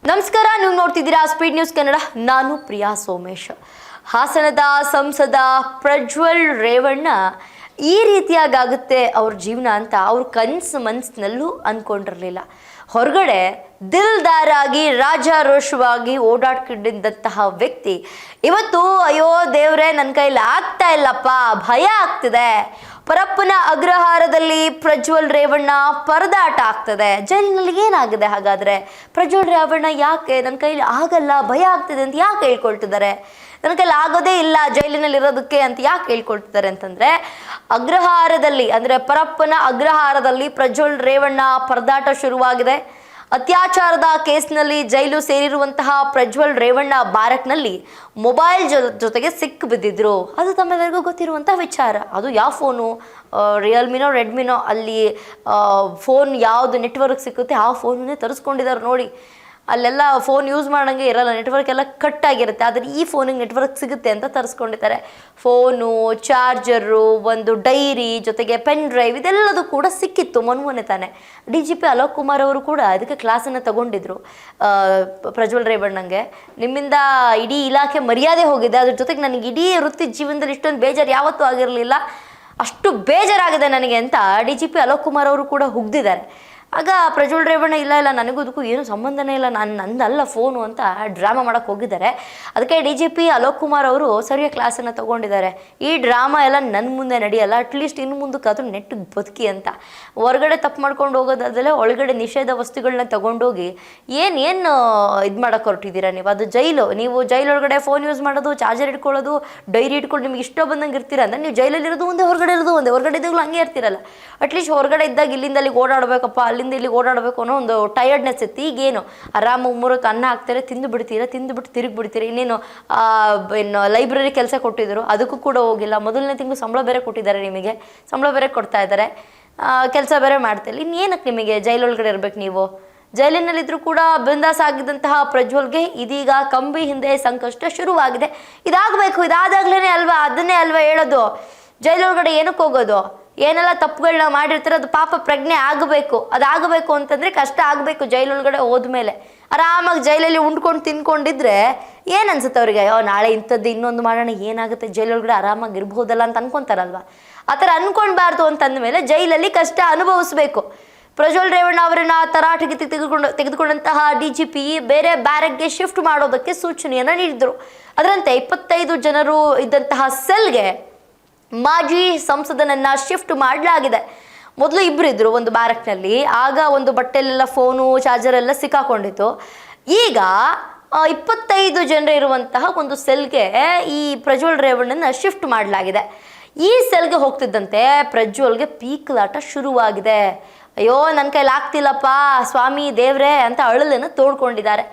ನಮಸ್ಕಾರ, ನೀವು ನೋಡ್ತಿದ್ದೀರಾ ಸ್ಪೀಡ್ ನ್ಯೂಸ್ ಕನ್ನಡ. ನಾನು ಪ್ರಿಯಾ ಸೋಮೇಶ್. ಹಾಸನದ ಸಂಸದ ಪ್ರಜ್ವಲ್ ರೇವಣ್ಣ ಈ ರೀತಿಯಾಗುತ್ತೆ ಅವ್ರ ಜೀವನ ಅಂತ ಅವ್ರ ಮನಸ್ಸಿನಲ್ಲೂ ಅಂದ್ಕೊಂಡಿರಲಿಲ್ಲ. ಹೊರಗಡೆ ದಿಲ್ದಾರಾಗಿ ರಾಜಾರೋಷವಾಗಿ ಓಡಾಡ್ಕೊಂಡಿದ್ದಂತಹ ವ್ಯಕ್ತಿ ಇವತ್ತು ಅಯ್ಯೋ ದೇವ್ರೆ ನನ್ನ ಕೈಲಿ ಆಗ್ತಾ ಇಲ್ಲಪ್ಪ, ಭಯ ಆಗ್ತಿದೆ, ಪರಪ್ಪನ ಅಗ್ರಹಾರದಲ್ಲಿ ಪ್ರಜ್ವಲ್ ರೇವಣ್ಣ ಪರದಾಟ ಆಗ್ತದೆ, ಜೈಲಿನಲ್ಲಿ ಏನಾಗಿದೆ ಹಾಗಾದರೆ, ಪ್ರಜ್ವಲ್ ರೇವಣ್ಣ ಯಾಕೆ ನನ್ನ ಕೈಲಿ ಆಗಲ್ಲ, ಭಯ ಆಗ್ತಿದೆ ಅಂತ ಯಾಕೆ ಹೇಳ್ಕೊಳ್ತಿದ್ದಾರೆ, ನನ್ನ ಕೈಲಿ ಆಗೋದೇ ಇಲ್ಲ ಜೈಲಿನಲ್ಲಿ ಇರೋದಕ್ಕೆ ಅಂತ ಯಾಕೆ ಹೇಳ್ಕೊಳ್ತಿದ್ದಾರೆ ಅಂತಂದರೆ, ಅಗ್ರಹಾರದಲ್ಲಿ ಅಂದರೆ ಪರಪ್ಪನ ಅಗ್ರಹಾರದಲ್ಲಿ ಪ್ರಜ್ವಲ್ ರೇವಣ್ಣ ಪರದಾಟ ಶುರುವಾಗಿದೆ. ಅತ್ಯಾಚಾರದ ಕೇಸ್ನಲ್ಲಿ ಜೈಲು ಸೇರಿರುವಂತಹ ಪ್ರಜ್ವಲ್ ರೇವಣ್ಣ ಬ್ಯಾರಕ್ನಲ್ಲಿ ಮೊಬೈಲ್ ಜೊತೆಗೆ ಸಿಕ್ಕು ಬಿದ್ದಿದ್ರು. ಅದು ತಮ್ಮೆಲ್ಲರಿಗೂ ಗೊತ್ತಿರುವಂಥ ವಿಚಾರ. ಅದು ಯಾವ ಫೋನು, ರಿಯಲ್ಮಿನೋ ರೆಡ್ಮಿನೋ, ಅಲ್ಲಿ ಫೋನ್ ಯಾವುದು ನೆಟ್ವರ್ಕ್ ಸಿಕ್ಕುತ್ತೆ ಆ ಫೋನನ್ನೇ ತರಿಸ್ಕೊಂಡಿದ್ದಾರೆ ನೋಡಿ. ಅಲ್ಲೆಲ್ಲ ಫೋನ್ ಯೂಸ್ ಮಾಡೋಂಗೆ ಇರಲ್ಲ, ನೆಟ್ವರ್ಕ್ ಎಲ್ಲ ಕಟ್ ಆಗಿರುತ್ತೆ. ಆದರೆ ಈ ಫೋನಿಗೆ ನೆಟ್ವರ್ಕ್ ಸಿಗುತ್ತೆ ಅಂತ ತರಿಸ್ಕೊಂಡಿದ್ದಾರೆ. ಫೋನು, ಚಾರ್ಜರು, ಒಂದು ಡೈರಿ, ಜೊತೆಗೆ ಪೆನ್ ಡ್ರೈವ್ ಇದೆಲ್ಲದು ಕೂಡ ಸಿಕ್ಕಿತ್ತು ಮೊನ್ನೆ ತಾನೆ. DGP ಅಲೋಕ್ ಕುಮಾರ್ ಅವರು ಕೂಡ ಅದಕ್ಕೆ ಕ್ಲಾಸನ್ನು ತಗೊಂಡಿದ್ರು ಪ್ರಜ್ವಲ್ ರೇವಣ್ಣಂಗೆ. ನಿಮ್ಮಿಂದ ಇಡೀ ಇಲಾಖೆ ಮರ್ಯಾದೆ ಹೋಗಿದೆ, ಅದ್ರ ಜೊತೆಗೆ ನನಗೆ ಇಡೀ ವೃತ್ತಿ ಜೀವನದಲ್ಲಿ ಇಷ್ಟೊಂದು ಬೇಜಾರು ಯಾವತ್ತೂ ಆಗಿರಲಿಲ್ಲ, ಅಷ್ಟು ಬೇಜಾರಾಗಿದೆ ನನಗೆ ಅಂತ DGP ಅಲೋಕ್ ಕುಮಾರ್ ಅವರು ಕೂಡ ಹುಗ್ದಿದ್ದಾರೆ. ಆಗ ಪ್ರಜ್ವಲ್ ರೇವಣ್ಣ ಇಲ್ಲ ನನಗೂ ಅದಕ್ಕೂ ಏನು ಸಂಬಂಧನೇ ಇಲ್ಲ, ನಂದಲ್ಲ ಫೋನು ಅಂತ ಡ್ರಾಮಾ ಮಾಡೋಕ್ಕೆ ಹೋಗಿದ್ದಾರೆ. ಅದಕ್ಕೆ DGP ಅಲೋಕ್ ಕುಮಾರ್ ಅವರು ಸರಿಯಾಗಿ ಕ್ಲಾಸನ್ನು ತೊಗೊಂಡಿದ್ದಾರೆ. ಈ ಡ್ರಾಮಾ ಎಲ್ಲ ನನ್ನ ಮುಂದೆ ನಡೆಯಲ್ಲ, ಅಟ್ಲೀಸ್ಟ್ ಇನ್ನು ಮುಂದಕ್ಕೆ ಅದು ನೆಟ್ಟಿಗೆ ಬದುಕಿ ಅಂತ. ಹೊರಗಡೆ ತಪ್ಪು ಮಾಡ್ಕೊಂಡು ಹೋಗೋದಾದಲೇ ಒಳಗಡೆ ನಿಷೇಧ ವಸ್ತುಗಳನ್ನ ತೊಗೊಂಡೋಗಿ ಏನು ಇದು ಮಾಡೋಕ್ಕೆ ಹೊರಟಿದ್ದೀರಾ ನೀವು, ಅದು ಜೈಲು. ನೀವು ಜೈಲೊಳಗಡೆ ಫೋನ್ ಯೂಸ್ ಮಾಡೋದು, ಚಾರ್ಜರ್ ಇಟ್ಕೊಳ್ಳೋದು, ಡೈರಿ ಇಟ್ಕೊಂಡು ನಿಮ್ಗೆ ಇಷ್ಟ ಬಂದಂಗೆ ಇರ್ತೀರ ಅಂದರೆ ನೀವು ಜೈಲಲ್ಲಿರೋದು ಒಂದೇ, ಹೊರಗಡೆ ಇರೋದು ಒಂದೇ. ಹೊರಗಡೆ ಇದ್ದಾಗಲೂ ಹಂಗೆ ಇರ್ತಿರಲ್ಲ, ಅಟ್ಲೀಸ್ಟ್ ಹೊರಗಡೆ ಇದ್ದಾಗ ಇಲ್ಲಿಂದ ಅಲ್ಲಿಗೆ ಓಡಾಡಬೇಕಪ್ಪ, ಅಲ್ಲಿಂದ ಇಲ್ಲಿಗೆ ಓಡಾಡಬೇಕು ಅನ್ನೋ ಒಂದು ಟಯರ್ಡ್ನೆಸ್ ಇತ್ತು. ಈಗೇನು ಆರಾಮಾಗಿ 3 ಅನ್ನ ಹಾಕ್ತಾರೆ, ತಿಂದುಬಿಟ್ಟು ತಿರುಗಿ ಬಿಡ್ತೀರಾ. ಇನ್ನೇನು ಲೈಬ್ರರಿ ಕೆಲಸ ಕೊಟ್ಟಿದ್ರು, ಅದಕ್ಕೂ ಕೂಡ ಹೋಗಿಲ್ಲ. ಮೊದಲನೇ ತಿಂಗಳು ಸಂಬಳ ಬೇರೆ ಕೊಟ್ಟಿದ್ದಾರೆ, ನಿಮಗೆ ಸಂಬಳ ಬೇರೆ ಕೊಡ್ತಾ ಇದ್ದಾರೆ, ಕೆಲಸ ಬೇರೆ ಮಾಡ್ತಿಲ್ಲ. ಇನ್ನೇನಕ್ಕೆ ನಿಮಗೆ ಜೈಲೊಳಗಡೆ ಇರ್ಬೇಕು ನೀವು? ಜೈಲಿನಲ್ಲಿದ್ದರೂ ಕೂಡ ಬಿಂದಾಸ್ ಆಗಿದ್ದಂತಹ ಪ್ರಜ್ವಲ್ಗೆ ಇದೀಗ ಕಂಬಿ ಹಿಂದೆ ಸಂಕಷ್ಟ ಶುರುವಾಗಿದೆ. ಇದಾಗಬೇಕು, ಇದಾದಾಗ್ಲೇ ಅಲ್ವಾ, ಅದನ್ನೇ ಅಲ್ವಾ ಹೇಳೋದು. ಜೈಲೊಳಗಡೆ ಏನಕ್ಕೆ ಹೋಗೋದು? ಏನೆಲ್ಲ ತಪ್ಪುಗಳನ್ನ ಮಾಡಿರ್ತಾರೆ ಅದು ಪಾಪ ಪ್ರಜ್ಞೆ ಆಗಬೇಕು. ಅದಾಗಬೇಕು ಅಂತಂದರೆ ಕಷ್ಟ ಆಗಬೇಕು. ಜೈಲೊಳಗಡೆ ಹೋದ್ಮೇಲೆ ಆರಾಮಾಗಿ ಜೈಲಲ್ಲಿ ಉಂಡ್ಕೊಂಡು ತಿನ್ಕೊಂಡಿದ್ರೆ ಏನು ಅನ್ಸುತ್ತೆ ಅವರಿಗೆ? ನಾಳೆ ಇಂಥದ್ದು ಇನ್ನೊಂದು ಮಾಡೋಣ, ಏನಾಗುತ್ತೆ, ಜೈಲೊಳಗಡೆ ಆರಾಮಾಗಿ ಇರ್ಬೋದಲ್ಲ ಅಂತ ಅನ್ಕೊತಾರಲ್ವ. ಆ ಥರ ಅನ್ಕೊಳ್ಬಾರ್ದು ಅಂತಂದಮೇಲೆ ಜೈಲಲ್ಲಿ ಕಷ್ಟ ಅನುಭವಿಸ್ಬೇಕು. ಪ್ರಜ್ವಲ್ ರೇವಣ್ಣ ಅವರನ್ನ ತರಾಟೆಗೆ ತೆಗೆದುಕೊಂಡಂತಹ DGP ಬೇರೆ ಬ್ಯಾರಕ್ಗೆ ಶಿಫ್ಟ್ ಮಾಡೋದಕ್ಕೆ ಸೂಚನೆಯನ್ನು ನೀಡಿದರು. ಅದರಂತೆ 25 ಜನರು ಇದ್ದಂತಹ ಸೆಲ್ಗೆ ಮಾಜಿ ಸಂಸದನನ್ನು ಶಿಫ್ಟ್ ಮಾಡಲಾಗಿದೆ. ಮೊದಲು ಇಬ್ಬರು ಇದ್ದರು ಒಂದು ಬ್ಯಾರಕ್ನಲ್ಲಿ, ಆಗ ಒಂದು ಬಟ್ಟೆಲೆಲ್ಲ ಫೋನು, ಚಾರ್ಜರ್ ಎಲ್ಲ ಸಿಕ್ಕಾಕೊಂಡಿತ್ತು. ಈಗ 25 ಜನರು ಇರುವಂತಹ ಒಂದು ಸೆಲ್ಗೆ ಈ ಪ್ರಜ್ವಲ್ ರೇವಣ್ಣನ ಶಿಫ್ಟ್ ಮಾಡಲಾಗಿದೆ. ಈ ಸೆಲ್ಗೆ ಹೋಗ್ತಿದ್ದಂತೆ ಪ್ರಜ್ವಲ್ಗೆ ಪೀಕಲಾಟ ಶುರುವಾಗಿದೆ. ಅಯ್ಯೋ ನನ್ನ ಕೈಲಿ ಆಗ್ತಿಲ್ಲಪ್ಪ ಸ್ವಾಮಿ ದೇವ್ರೆ ಅಂತ ಅಳಲನ್ನು ತೋಡ್ಕೊಂಡಿದ್ದಾರೆ.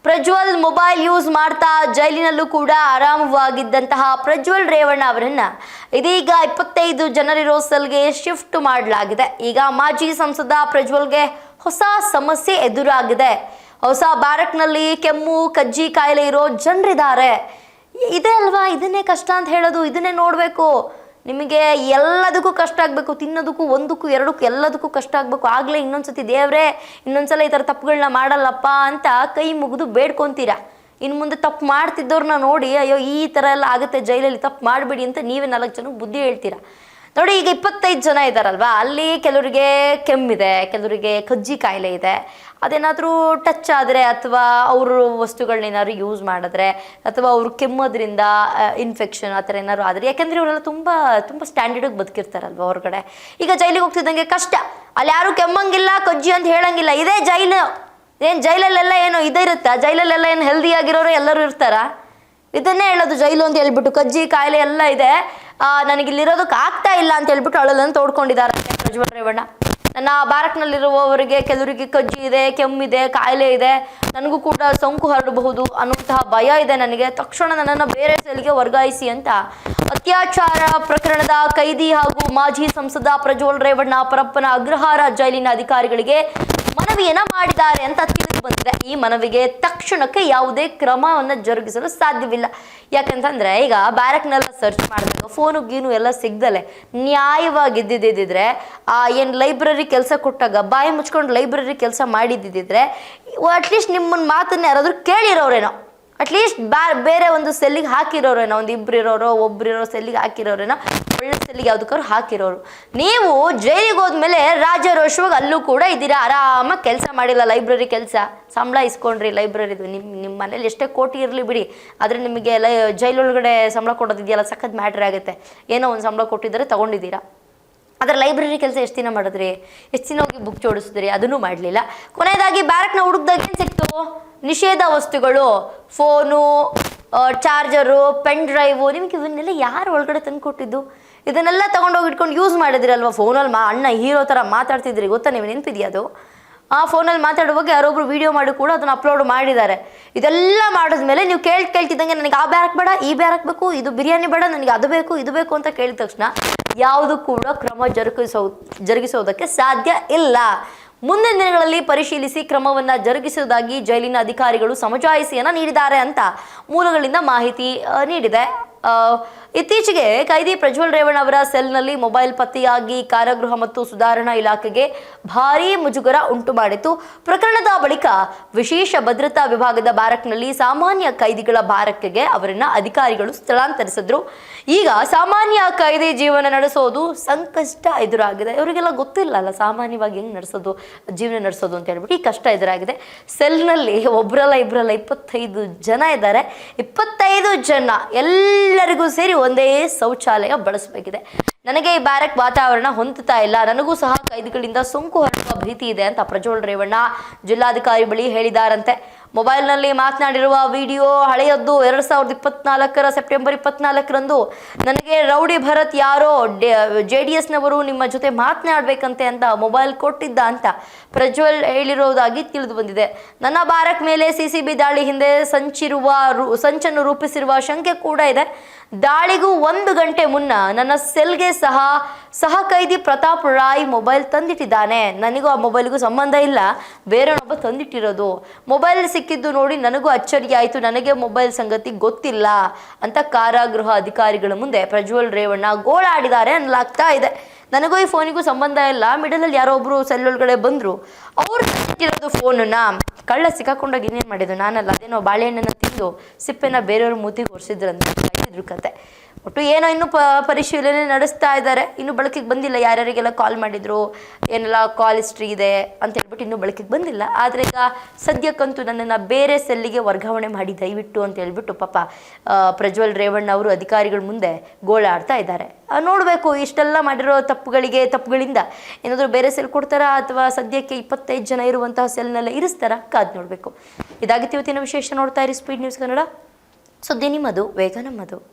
ಪ್ರಜ್ವಲ್ ಮೊಬೈಲ್ ಯೂಸ್ ಮಾಡ್ತಾ ಜೈಲಿನಲ್ಲೂ ಕೂಡ ಆರಾಮವಾಗಿದ್ದಂತಹ ಪ್ರಜ್ವಲ್ ರೇವಣ್ಣ ಅವರನ್ನ ಇದೀಗ 25 ಜನರಿರೋ ಸೆಲ್ಗೆ ಶಿಫ್ಟ್ ಮಾಡಲಾಗಿದೆ. ಈಗ ಮಾಜಿ ಸಂಸದ ಪ್ರಜ್ವಲ್ಗೆ ಹೊಸ ಸಮಸ್ಯೆ ಎದುರಾಗಿದೆ. ಹೊಸ ಬ್ಯಾರಕ್ನಲ್ಲಿ ಕೆಮ್ಮು, ಕಜ್ಜಿ ಕಾಯಿಲೆ ಇರೋ ಜನರಿದ್ದಾರೆ. ಇದೇ ಅಲ್ವಾ, ಇದನ್ನೇ ಕಷ್ಟ ಅಂತ ಹೇಳೋದು, ಇದನ್ನೇ ನೋಡಬೇಕು. ನಿಮಗೆ ಎಲ್ಲದಕ್ಕೂ ಕಷ್ಟ ಆಗಬೇಕು, ತಿನ್ನೋದಕ್ಕೂ, ಒಂದಕ್ಕೂ ಎರಡಕ್ಕೂ ಎಲ್ಲದಕ್ಕೂ ಕಷ್ಟ ಆಗಬೇಕು. ಆಗಲೇ ಇನ್ನೊಂದ್ಸತಿ ದೇವ್ರೆ ಇನ್ನೊಂದ್ಸಲ ಈ ಥರ ತಪ್ಪುಗಳನ್ನ ಮಾಡಲ್ಲಪ್ಪ ಅಂತ ಕೈ ಮುಗಿದು ಬೇಡ್ಕೊತೀರಾ. ಇನ್ನು ಮುಂದೆ ತಪ್ಪು ಮಾಡ್ತಿದ್ದವ್ರನ್ನ ನೋಡಿ ಅಯ್ಯೋ ಈ ಥರ ಎಲ್ಲ ಆಗುತ್ತೆ ಜೈಲಲ್ಲಿ, ತಪ್ಪು ಮಾಡಬೇಡಿ ಅಂತ ನೀವೇ 4 ಜನಕ್ಕೆ ಬುದ್ಧಿ ಹೇಳ್ತೀರಾ. ನೋಡಿ ಈಗ 25 ಜನ ಇದ್ದಾರಲ್ವ, ಅಲ್ಲಿ ಕೆಲವರಿಗೆ ಕೆಮ್ಮಿದೆ, ಕೆಲವರಿಗೆ ಕಜ್ಜಿ ಕಾಯಿಲೆ ಇದೆ. ಅದೇನಾದರೂ ಟಚ್ ಆದರೆ ಅಥವಾ ಅವರು ವಸ್ತುಗಳನ್ನೇನಾದ್ರು ಯೂಸ್ ಮಾಡಿದ್ರೆ ಅಥವಾ ಅವರು ಕೆಮ್ಮೋದ್ರಿಂದ ಇನ್ಫೆಕ್ಷನ್ ಆ ಥರ ಏನಾದ್ರು ಆದರೆ, ಯಾಕೆಂದರೆ ಇವರೆಲ್ಲ ತುಂಬ ತುಂಬ ಸ್ಟ್ಯಾಂಡರ್ಡಿಗೆ ಬದುಕಿರ್ತಾರಲ್ವ ಹೊರಗಡೆ. ಈಗ ಜೈಲಿಗೆ ಹೋಗ್ತಿದ್ದಂಗೆ ಕಷ್ಟ, ಅಲ್ಲಿ ಯಾರೂ ಕೆಮ್ಮಂಗಿಲ್ಲ, ಕಜ್ಜಿ ಅಂತ ಹೇಳಂಗಿಲ್ಲ. ಇದೇ ಜೈಲು. ಏನು ಜೈಲಲ್ಲೆಲ್ಲ ಏನು ಇದಿರುತ್ತಾ? ಜೈಲಲ್ಲೆಲ್ಲ ಏನು ಹೆಲ್ದಿಯಾಗಿರೋರು ಎಲ್ಲರೂ ಇರ್ತಾರಾ? ಇದನ್ನೇ ಹೇಳೋದು ಜೈಲು ಅಂತ ಹೇಳ್ಬಿಟ್ಟು. ಕಜ್ಜಿ ಕಾಯಿಲೆ ಎಲ್ಲ ಇದೆ, ನನಗಿಲ್ಲಿರೋದಕ್ಕೆ ಆಗ್ತಾ ಇಲ್ಲ ಅಂತ ಹೇಳ್ಬಿಟ್ಟು ಅಳಲನ್ನು ತೋಡ್ಕೊಂಡಿದ್ದಾರೆ ಪ್ರಜ್ವಲ್ ರೇವಣ್ಣ. ನನ್ನ ಬ್ಯಾರಕ್ನಲ್ಲಿರುವವರಿಗೆ ಕೆಲವರಿಗೆ ಕಜ್ಜಿ ಇದೆ, ಕೆಮ್ಮಿದೆ, ಕಾಯಿಲೆ ಇದೆ, ನನಗೂ ಕೂಡ ಸೋಂಕು ಹರಡಬಹುದು ಅನ್ನುವಂತಹ ಭಯ ಇದೆ ನನಗೆ, ತಕ್ಷಣ ನನ್ನನ್ನು ಬೇರೆ ಸೆಲ್ಗೆ ವರ್ಗಾಯಿಸಿ ಅಂತ ಅತ್ಯಾಚಾರ ಪ್ರಕರಣದ ಕೈದಿ ಹಾಗೂ ಮಾಜಿ ಸಂಸದ ಪ್ರಜ್ವಲ್ ರೇವಣ್ಣ ಪರಪ್ಪನ ಅಗ್ರಹಾರ ಜೈಲಿನ ಅಧಿಕಾರಿಗಳಿಗೆ ಮನವಿ ಮನವಿಯನ್ನ ಮಾಡಿದ್ದಾರೆ ಅಂತ ತಿಳಿದು ಬಂದಿದೆ. ಈ ಮನವಿಗೆ ತಕ್ಷಣಕ್ಕೆ ಯಾವುದೇ ಕ್ರಮವನ್ನು ಜರುಗಿಸಲು ಸಾಧ್ಯವಿಲ್ಲ. ಯಾಕಂತಂದ್ರೆ ಈಗ ಬ್ಯಾರಕ್ನೆಲ್ಲ ಸರ್ಚ್ ಮಾಡಿದಾಗ ಫೋನು ಗೀನು ಎಲ್ಲ ಸಿಗ್ದಲೆ ನ್ಯಾಯವಾಗಿ ಇದ್ದಿದ್ದಿದ್ರೆ ಏನು ಲೈಬ್ರರಿ ಕೆಲಸ ಕೊಟ್ಟಾಗ ಬಾಯಿ ಮುಚ್ಕೊಂಡು ಲೈಬ್ರರಿ ಕೆಲಸ ಮಾಡಿದ್ದಿದ್ರೆ ಅಟ್ಲೀಸ್ಟ್ ನಿಮ್ಮನ್ನ ಮಾತನ್ನ ಯಾರಾದ್ರೂ ಕೇಳಿರೋರೇನೋ, ಅಟ್ಲೀಸ್ಟ್ ಬೇರೆ ಒಂದು ಸೆಲ್ಲಿಗೆ ಹಾಕಿರೋರೇನೋ, ಒಂದು ಒಬ್ರಿರೋ ಸೆಲ್ಲಿಗೆ ಹಾಕಿರೋರೇನೋ, ಒಳ್ಳೆ ಸೆಲ್ಲಿಗೆ ಯಾವುದಕ್ಕಾದ್ರು ಹಾಕಿರೋರು. ನೀವು ಜೈಲಿಗೆ ಹೋದ್ಮೇಲೆ ರಾಜಾರೋಷವಾಗಿ ಅಲ್ಲೂ ಕೂಡ ಇದ್ದೀರಾ, ಆರಾಮಾಗಿ ಕೆಲಸ ಮಾಡಿಲ್ಲ, ಲೈಬ್ರರಿ ಕೆಲಸ ಸಂಬಳ ಇಸ್ಕೊಂಡ್ರಿ ಲೈಬ್ರರಿದು. ನಿಮ್ಮ ಮನೇಲಿ ಎಷ್ಟೇ ಕೋಟಿ ಇರಲಿ ಬಿಡಿ, ಆದರೆ ನಿಮಗೆ ಜೈಲೊಳಗಡೆ ಸಂಬಳ ಕೊಡೋದಿದೆಯಲ್ಲ ಸಖತ್ ಮ್ಯಾಟ್ರ್ ಆಗುತ್ತೆ. ಏನೋ ಒಂದು ಸಂಬಳ ಕೊಟ್ಟಿದ್ದಾರೆ ತಗೊಂಡಿದ್ದೀರಾ. ಆದರೆ ಲೈಬ್ರರಿ ಕೆಲಸ ಎಷ್ಟು ದಿನ ಮಾಡಿದ್ರಿ, ಎಷ್ಟು ದಿನ ಹೋಗಿ ಬುಕ್ ಜೋಡಿಸಿದ್ರಿ, ಅದನ್ನೂ ಮಾಡಲಿಲ್ಲ. ಕೊನೆಯದಾಗಿ ಬ್ಯಾರಕ್ನ ಹುಡುಕ್ದಾಗ ಏನು ಸಿಕ್ತು? ನಿಷೇಧ ವಸ್ತುಗಳು, ಫೋನು, ಚಾರ್ಜರು, ಪೆನ್ ಡ್ರೈವು. ನಿಮ್ಗೆ ಇವನ್ನೆಲ್ಲ ಯಾರು ಒಳಗಡೆ ತಂದು ಕೊಟ್ಟಿದ್ದು? ಇದನ್ನೆಲ್ಲ ತೊಗೊಂಡೋಗಿ ಇಟ್ಕೊಂಡು ಯೂಸ್ ಮಾಡಿದಿರಲ್ವ. ಫೋನಲ್ಲಿ ಅಣ್ಣ ಹೀರೋ ಥರ ಮಾತಾಡ್ತಿದ್ರಿ ಗೊತ್ತಾ, ನೀವು ನೆನಪಿದೆಯಾ ಅದು? ಆ ಫೋನಲ್ಲಿ ಮಾತಾಡುವಾಗ ಯಾರೊಬ್ರು ವಿಡಿಯೋ ಮಾಡಿ ಕೂಡ ಅದನ್ನು ಅಪ್ಲೋಡ್ ಮಾಡಿದ್ದಾರೆ. ಇದೆಲ್ಲ ಮಾಡಿದ್ಮೇಲೆ ನೀವು ಕೇಳ್ತಿದ್ದಂಗೆ ನನಗೆ ಆ ಬ್ಯಾರಕ್ ಬೇಡ, ಈ ಬ್ಯಾರಕ್ ಬೇಕು, ಇದು ಬಿರಿಯಾನಿ ಬೇಡ, ನನಗೆ ಅದು ಬೇಕು ಇದು ಬೇಕು ಅಂತ ಕೇಳಿದ ತಕ್ಷಣ ಯಾವುದು ಕೂಡ ಕ್ರಮ ಜರುಗಿಸೋದಕ್ಕೆ ಸಾಧ್ಯ ಇಲ್ಲ. ಮುಂದಿನ ದಿನಗಳಲ್ಲಿ ಪರಿಶೀಲಿಸಿ ಕ್ರಮವನ್ನು ಜರುಗಿಸುವುದಾಗಿ ಜೈಲಿನ ಅಧಿಕಾರಿಗಳು ಸಮಜಾಯಿಷಿಯನ್ನು ನೀಡಿದ್ದಾರೆ ಅಂತ ಮೂಲಗಳಿಂದ ಮಾಹಿತಿ ನೀಡಿದೆ. ಇತ್ತೀಚೆಗೆ ಕೈದಿ ಪ್ರಜ್ವಲ್ ರೇವಣ್ಣ ಅವರ ಸೆಲ್ನಲ್ಲಿ ಮೊಬೈಲ್ ಪತ್ತೆಯಾಗಿ ಕಾರಾಗೃಹ ಮತ್ತು ಸುಧಾರಣಾ ಇಲಾಖೆಗೆ ಭಾರೀ ಮುಜುಗರ ಉಂಟು ಮಾಡಿತ್ತು. ಪ್ರಕರಣದ ಬಳಿಕ ವಿಶೇಷ ಭದ್ರತಾ ವಿಭಾಗದ ಬ್ಯಾರಕ್ನಲ್ಲಿ ಸಾಮಾನ್ಯ ಕೈದಿಗಳ ಬ್ಯಾರಕ್ಗೆ ಅವರನ್ನ ಅಧಿಕಾರಿಗಳು ಸ್ಥಳಾಂತರಿಸಿದ್ರು. ಈಗ ಸಾಮಾನ್ಯ ಕೈದಿ ಜೀವನ ನಡೆಸೋದು ಸಂಕಷ್ಟ ಎದುರಾಗಿದೆ. ಇವರಿಗೆಲ್ಲ ಗೊತ್ತಿಲ್ಲ ಅಲ್ಲ ಸಾಮಾನ್ಯವಾಗಿ ಹೆಂಗ್ ಜೀವನ ನಡೆಸೋದು ಅಂತ ಹೇಳ್ಬಿಟ್ಟು ಈ ಕಷ್ಟ ಎದುರಾಗಿದೆ. ಸೆಲ್ನಲ್ಲಿ ಒಬ್ರಲ್ಲ ಇಬ್ರಲ್ಲ 25 ಜನ ಇದ್ದಾರೆ. 25 ಜನ ಎಲ್ಲರಿಗೂ ಸೇರಿ ಒಂದೇ ಶೌಚಾಲಯ ಬಳಸಬೇಕಿದೆ. ನನಗೆ ಈ ಬ್ಯಾರಕ್ ವಾತಾವರಣ ಹೊಂದುತ್ತಾ ಇಲ್ಲ, ನನಗೂ ಸಹ ಕೈದಿಗಳಿಂದ ಸೋಂಕು ಹರಡುವ ಭೀತಿ ಇದೆ ಅಂತ ಪ್ರಜ್ವಲ್ ರೇವಣ್ಣ ಜಿಲ್ಲಾಧಿಕಾರಿ ಬಳಿ ಹೇಳಿದಾರಂತೆ. ಮೊಬೈಲ್ನಲ್ಲಿ ಮಾತನಾಡಿರುವ ವಿಡಿಯೋ ಹಳೆಯದ್ದು. 2024 ಸೆಪ್ಟೆಂಬರ್ 24ರಂದು ನನಗೆ ರೌಡಿ ಭರತ್ ಯಾರೋ JDSನವರು ನಿಮ್ಮ ಜೊತೆ ಮಾತನಾಡಬೇಕಂತೆ ಅಂತ ಮೊಬೈಲ್ ಕೊಟ್ಟಿದ್ದ ಅಂತ ಪ್ರಜ್ವಲ್ ಹೇಳಿರುವುದಾಗಿ ತಿಳಿದು ಬಂದಿದೆ. ನನ್ನ ಬ್ಯಾರಕ್ ಮೇಲೆ CCB ದಾಳಿ ಹಿಂದೆ ಸಂಚನ್ನು ರೂಪಿಸಿರುವ ಶಂಕೆ ಕೂಡ ಇದೆ. ದಾಳಿಗೂ 1 ಗಂಟೆ ಮುನ್ನ ನನ್ನ ಸೆಲ್ಗೆ ಸಹ ಕೈದಿ ಪ್ರತಾಪ್ ರಾಯ್ ಮೊಬೈಲ್ ತಂದಿಟ್ಟಿದ್ದಾನೆ. ನನಗೂ ಆ ಮೊಬೈಲ್ಗೂ ಸಂಬಂಧ ಇಲ್ಲ, ಬೇರೆಯೊಬ್ಬ ತಂದಿಟ್ಟಿರೋದು. ಮೊಬೈಲ್ ಸಿಕ್ಕಿದ್ದು ನೋಡಿ ನನಗೂ ಅಚ್ಚರಿ ಆಯಿತು, ನನಗೆ ಮೊಬೈಲ್ ಸಂಗತಿ ಗೊತ್ತಿಲ್ಲ ಅಂತ ಕಾರಾಗೃಹ ಅಧಿಕಾರಿಗಳ ಮುಂದೆ ಪ್ರಜ್ವಲ್ ರೇವಣ್ಣ ಗೋಳಾಡಿದ್ದಾರೆ ಅನ್ನಲಾಗ್ತಾ ಇದೆ. ನನಗೂ ಈ ಫೋನಿಗೂ ಸಂಬಂಧ ಇಲ್ಲ, ಮಿಡಲಲ್ಲಿ ಯಾರೋ ಒಬ್ರು ಸೆಲ್ ಒಳಗಡೆ ಬಂದರು, ಅವ್ರು ತಂದಿಟ್ಟಿರೋದು ಫೋನನ್ನ. ಕಳ್ಳ ಸಿಕ್ಕಾಕೊಂಡಾಗ ಇನ್ನೇನು ಮಾಡಿದ್ದು ನಾನಲ್ಲ, ಅದೇನೋ ಬಾಳೆಹಣ್ಣನ್ನು ತಿಂದು ಸಿಪ್ಪೆನ ಬೇರೆಯವ್ರ ಮೂತಿಗೆ ಹೊರಿಸಿದ್ರಂತ ಇದ್ರ ಕತೆ. ಒಟ್ಟು ಏನೋ ಇನ್ನೂ ಪರಿಶೀಲನೆ ನಡೆಸ್ತಾ ಇದ್ದಾರೆ. ಇನ್ನೂ ಬಳಕೆಗೆ ಬಂದಿಲ್ಲ. ಯಾರ್ಯಾರಿಗೆಲ್ಲ ಕಾಲ್ ಮಾಡಿದ್ರು, ಏನೆಲ್ಲ ಕಾಲ್ ಹಿಸ್ಟ್ರಿ ಇದೆ ಅಂತ ಹೇಳ್ಬಿಟ್ಟು ಇನ್ನೂ ಬಳಕೆಗೆ ಬಂದಿಲ್ಲ. ಆದರೆ ಈಗ ಸದ್ಯಕ್ಕಂತೂ ನನ್ನನ್ನು ಬೇರೆ ಸೆಲ್ಲಿಗೆ ವರ್ಗಾವಣೆ ಮಾಡಿ ದಯವಿಟ್ಟು ಅಂತ ಹೇಳ್ಬಿಟ್ಟು ಪಾಪ ಪ್ರಜ್ವಲ್ ರೇವಣ್ಣ ಅವರು ಅಧಿಕಾರಿಗಳ ಮುಂದೆ ಗೋಳಾಡ್ತಾ ಇದ್ದಾರೆ. ನೋಡಬೇಕು ಇಷ್ಟೆಲ್ಲ ಮಾಡಿರೋ ತಪ್ಪುಗಳಿಂದ ಏನಾದರೂ ಬೇರೆ ಸೆಲ್ ಕೊಡ್ತಾರಾ ಅಥವಾ ಸದ್ಯಕ್ಕೆ 25 ಜನ ಇರುವಂತಹ ಸೆಲ್ನೆಲ್ಲ ಇರಿಸ್ತಾರಾ, ಕಾದು ನೋಡಬೇಕು. ಇದಾಗಿತ್ತು ಇವತ್ತಿನ ವಿಶೇಷ. ನೋಡ್ತಾ ಇರಿ ಸ್ಪೀಡ್ ನ್ಯೂಸ್ ಕನ್ನಡ. ಸುದ್ದಿ ನಿಮ್ಮದು, ವೇಗ ನಮ್ಮದು.